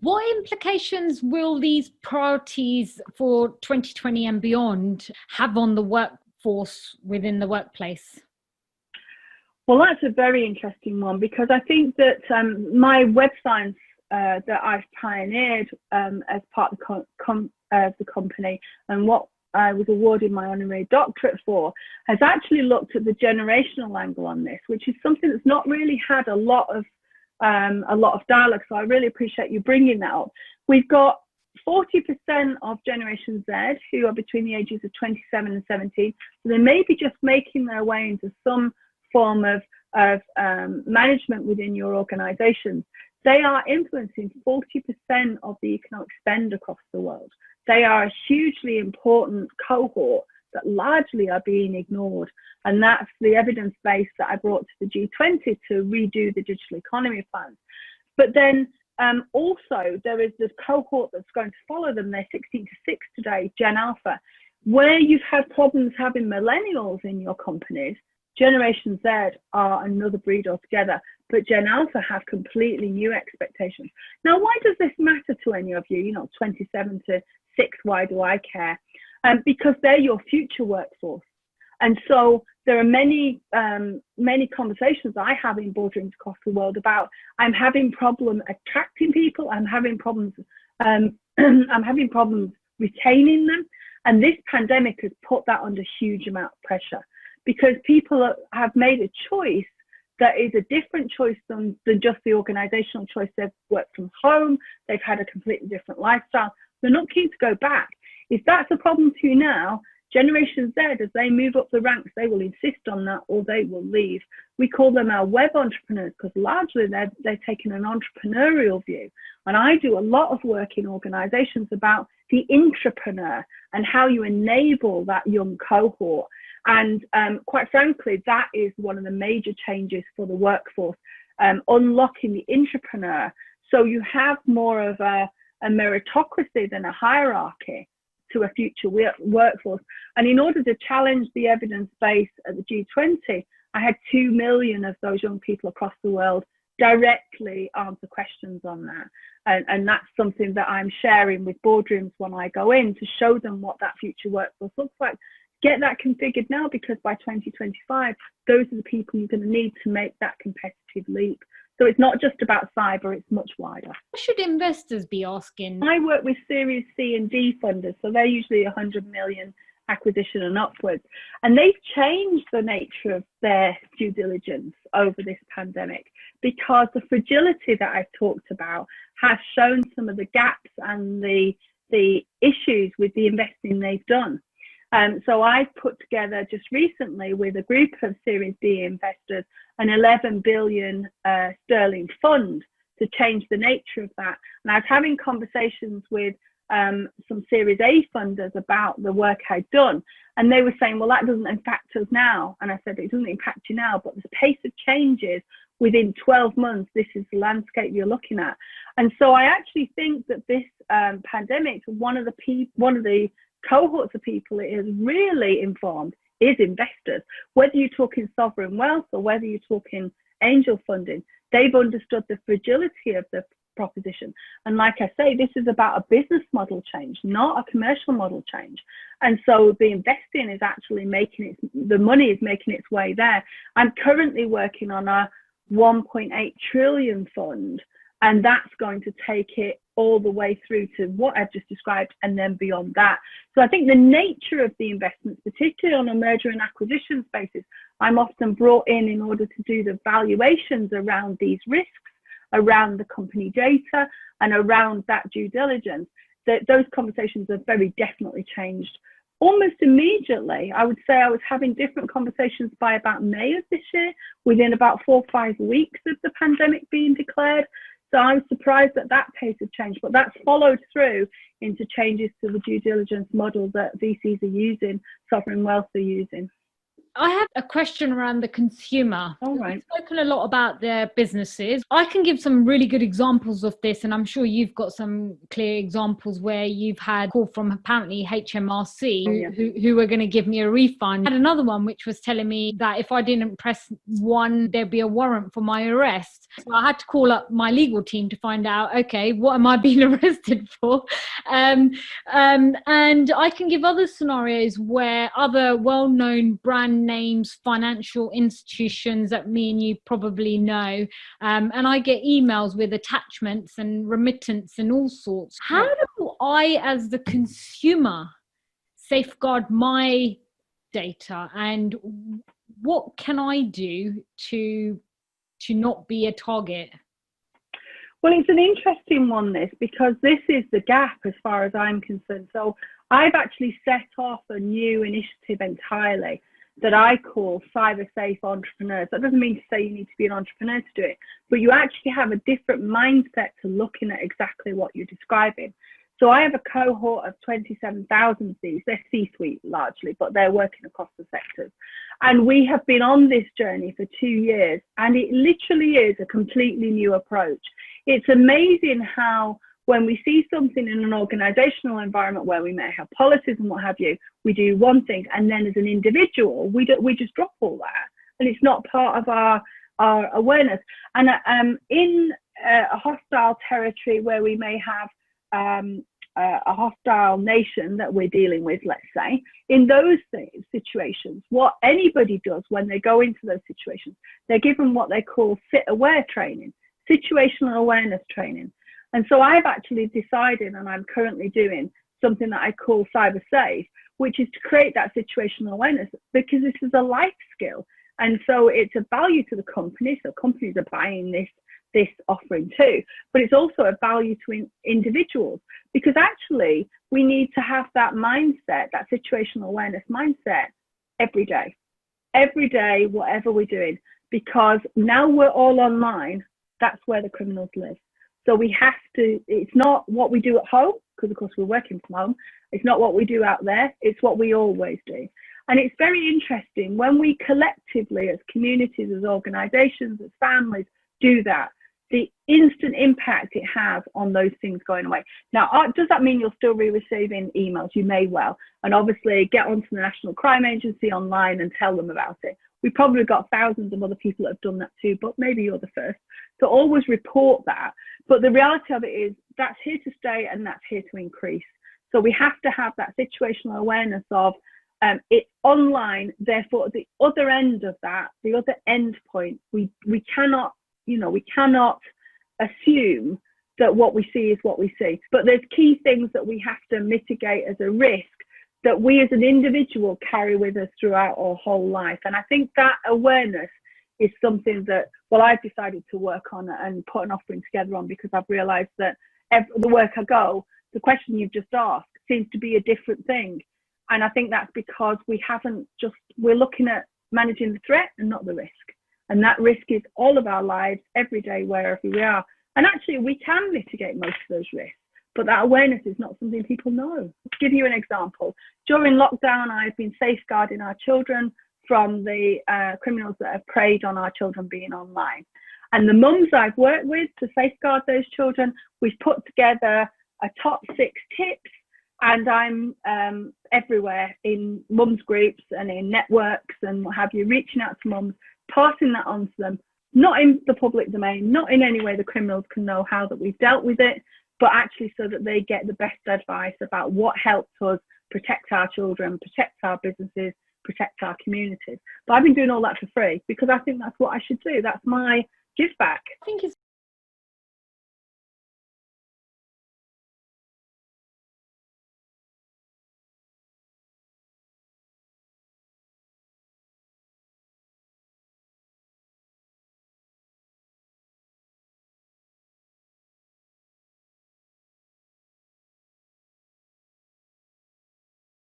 What implications will these priorities for 2020 and beyond have on the workforce within the workplace? Well, that's a very interesting one, because I think that my web science that I've pioneered as part of the company, and what I was awarded my honorary doctorate for, has actually looked at the generational angle on this, which is something that's not really had a lot of dialogue. So I really appreciate you bringing that up. We've got 40% of Generation Z who are between the ages of 27 and 17. So they may be just making their way into some form of management within your organizations. They are influencing 40% of the economic spend across the world. They are a hugely important cohort that largely are being ignored. And that's the evidence base that I brought to the G20 to redo the digital economy plans. But then also there is this cohort that's going to follow them. They're 16 to 6 today, Gen Alpha. Where you've had problems having millennials in your companies, Generation Z are another breed altogether, but Gen Alpha have completely new expectations. Now, why does this matter to any of you? You know, 27 to 6, why do I care? Because they're your future workforce. And so there are many conversations I have in boardrooms across the world about, I'm having problem attracting people, I'm having problems retaining them. And this pandemic has put that under huge amount of pressure, because people have made a choice that is a different choice than just the organizational choice. They've worked from home, they've had a completely different lifestyle. They're not keen to go back. If that's a problem to you now, Generation Z, as they move up the ranks, they will insist on that, or they will leave. We call them our web entrepreneurs, because largely they're taking an entrepreneurial view. And I do a lot of work in organizations about the intrapreneur and how you enable that young cohort. And quite frankly, that is one of the major changes for the workforce, unlocking the intrapreneur. So you have more of a meritocracy than a hierarchy to a future workforce. And in order to challenge the evidence base at the G20, I had 2 million of those young people across the world directly answer questions on that. And that's something that I'm sharing with boardrooms when I go in, to show them what that future workforce looks like. Get that configured now, because by 2025, those are the people you're going to need to make that competitive leap. So it's not just about cyber, it's much wider. What should investors be asking? I work with Series C and D funders, so they're usually 100 million acquisition and upwards. And they've changed the nature of their due diligence over this pandemic, because the fragility that I've talked about has shown some of the gaps and the issues with the investing they've done. So I've put together just recently with a group of Series B investors an 11 billion sterling fund to change the nature of that. And I was having conversations with some Series A funders about the work I'd done. And they were saying, well, that doesn't impact us now. And I said, it doesn't impact you now, but the pace of changes within 12 months, this is the landscape you're looking at. And so I actually think that this pandemic, one of the cohorts of people it has really informed is investors. Whether you're talking sovereign wealth or whether you're talking angel funding, they've understood the fragility of the proposition. And like I say, this is about a business model change, not a commercial model change. And so the investing is actually the money is making its way there. I'm currently working on a 1.8 trillion fund, and that's going to take it all the way through to what I've just described, and then beyond that. So I think the nature of the investments, particularly on a merger and acquisitions basis, I'm often brought in order to do the valuations around these risks, around the company data, and around that due diligence. Those conversations have very definitely changed. Almost immediately, I would say I was having different conversations by about May of this year, within about 4 or 5 weeks of the pandemic being declared. So I was surprised at that pace of change, but that's followed through into changes to the due diligence model that VCs are using, sovereign wealth are using. I have a question around the consumer. All right. We've spoken a lot about their businesses. I can give some really good examples of this, and I'm sure you've got some clear examples where you've had a call from apparently HMRC who were going to give me a refund. I had another one which was telling me that if I didn't press one, there'd be a warrant for my arrest. So I had to call up my legal team to find out, okay, what am I being arrested for? And I can give other scenarios where other well-known brand names, financial institutions that me and you probably know, and I get emails with attachments and remittance and all sorts. How do I, as the consumer, safeguard my data, and what can I do to not be a target? Well, it's an interesting one, this, because this is the gap as far as I'm concerned. So I've actually set off a new initiative entirely that I call Cyber Safe Entrepreneurs. That doesn't mean to say you need to be an entrepreneur to do it, but you actually have a different mindset to looking at exactly what you're describing. So I have a cohort of 27,000 of these. They're C-suite largely, but they're working across the sectors. And we have been on this journey for 2 years, and it literally is a completely new approach. It's amazing how when we see something in an organizational environment where we may have policies and what have you, we do one thing, and then as an individual, we just drop all that, and it's not part of our awareness. And in a hostile territory where we may have a hostile nation that we're dealing with, let's say, in those situations, what anybody does when they go into those situations, they're given what they call sit-aware training, situational awareness training. And so I've actually decided, and I'm currently doing something that I call Cyber Safe, which is to create that situational awareness, because this is a life skill. And so it's a value to the company. So companies are buying this offering too, but it's also a value to individuals, because actually we need to have that mindset, that situational awareness mindset every day, whatever we're doing, because now we're all online. That's where the criminals live. So we have to, it's not what we do at home, because of course we're working from home. It's not what we do out there. It's what we always do. And it's very interesting when we collectively, as communities, as organizations, as families, do that, the instant impact it has on those things going away. Now, does that mean you'll still be receiving emails? You may well. And obviously get onto the National Crime Agency online and tell them about it. We've probably got thousands of other people that have done that too, but maybe you're the first. So always report that. But the reality of it is that's here to stay, and that's here to increase. So we have to have that situational awareness of it's online. Therefore, at the other end of that, the other end point, we cannot, we cannot assume that what we see is what we see. But there's key things that we have to mitigate as a risk that we as an individual carry with us throughout our whole life. And I think that awareness is something that, I've decided to work on and put an offering together on, because I've realized that the work I go, the question you've just asked seems to be a different thing. And I think that's because we're looking at managing the threat and not the risk. And that risk is all of our lives, every day, wherever we are. And actually, we can mitigate most of those risks, but that awareness is not something people know. To give you an example, during lockdown, I've been safeguarding our children from the criminals that have preyed on our children being online. And the mums I've worked with to safeguard those children, we've put together a top 6 tips, and I'm everywhere in mums groups and in networks and what have you, reaching out to mums, passing that on to them, not in the public domain, not in any way the criminals can know how that we've dealt with it, but actually so that they get the best advice about what helps us protect our children, protect our businesses, protect our communities. But I've been doing all that for free, because I think that's what I should do. That's my give back. I think it's